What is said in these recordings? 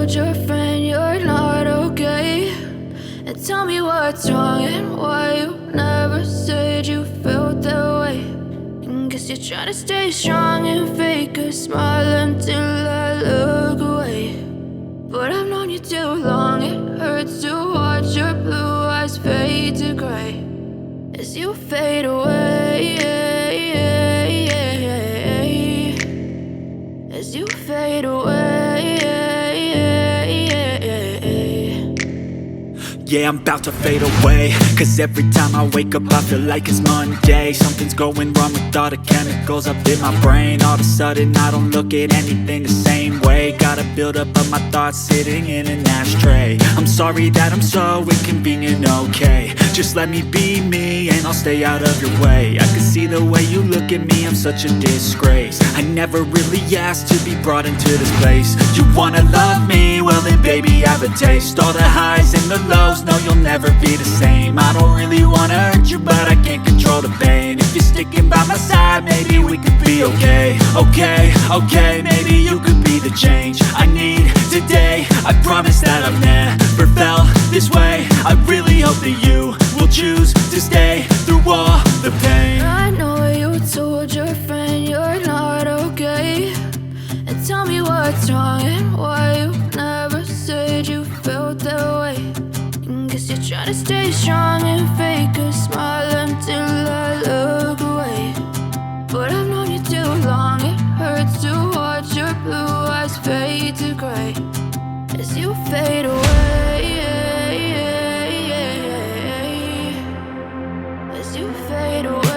told your friend you're not okay? And tell me what's wrong and why you never said you felt that way. And guess you're trying to stay strong and fake a smile until I look away. But I've known you too long, it hurts to watch your blue eyes fade to gray as you fade away, as you fade away. Yeah, I'm about to fade away, cause every time I wake up I feel like it's Monday. Something's going wrong with all the chemicals up in my brain. All of a sudden I don't look at anything the same way. Got a build up of my thoughts sitting in an ashtray. I'm sorry that I'm so inconvenient, okay? Just let me be me and I'll stay out of your way. I can see the way you look at me, I'm such a disgrace. I never really asked to be brought into this place. You wanna love me? Well then baby, have a taste. All the highs and the lows, no, you'll never be the same. I don't really wanna hurt you, but I can't control the pain. If you're sticking by my side, maybe we could be okay. Okay, maybe you could be the change I need today. I promise that I've never felt this way. I really hope that you will choose to stay through all the pain. I know you told your friend you're not okay. And tell me what's wrong and why you never said you felt that way. Guess you're trying to stay strong and fake a smile until I look away. But I've known you too long, it hurts to watch your blue eyes fade to gray as you fade away, as you fade away,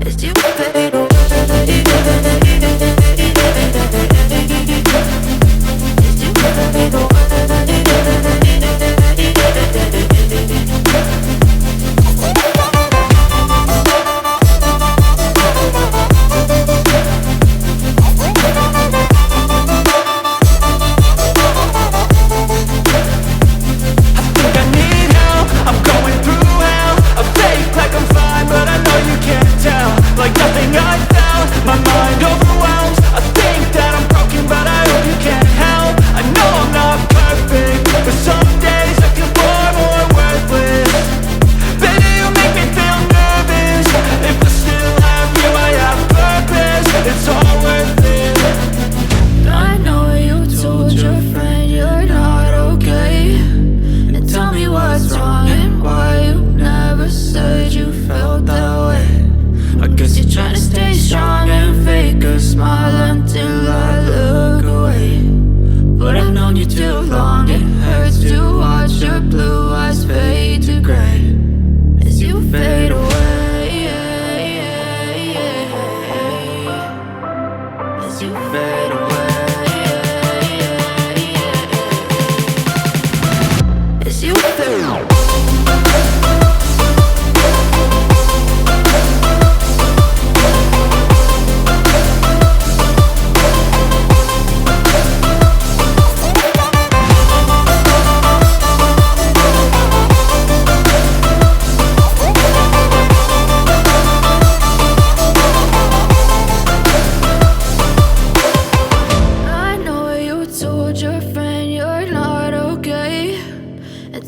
as you fade away.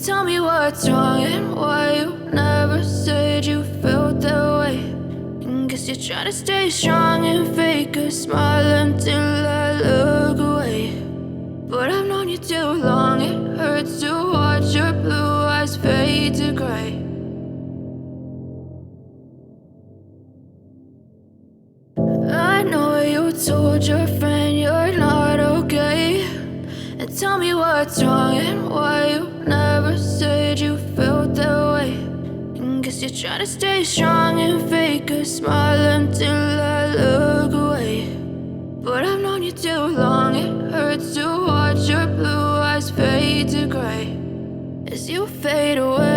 Tell me what's wrong and why you never said you felt that way. And guess you're trying to stay strong and fake a smile until I look away. But I've known you too long, it hurts to watch your blue eyes fade to gray. I know you told your friend you're not okay. And tell me what's wrong and why you never said you felt that way. And guess you're trying to stay strong and fake a smile until I look away. But I've known you too long, it hurts to watch your blue eyes fade to gray as you fade away.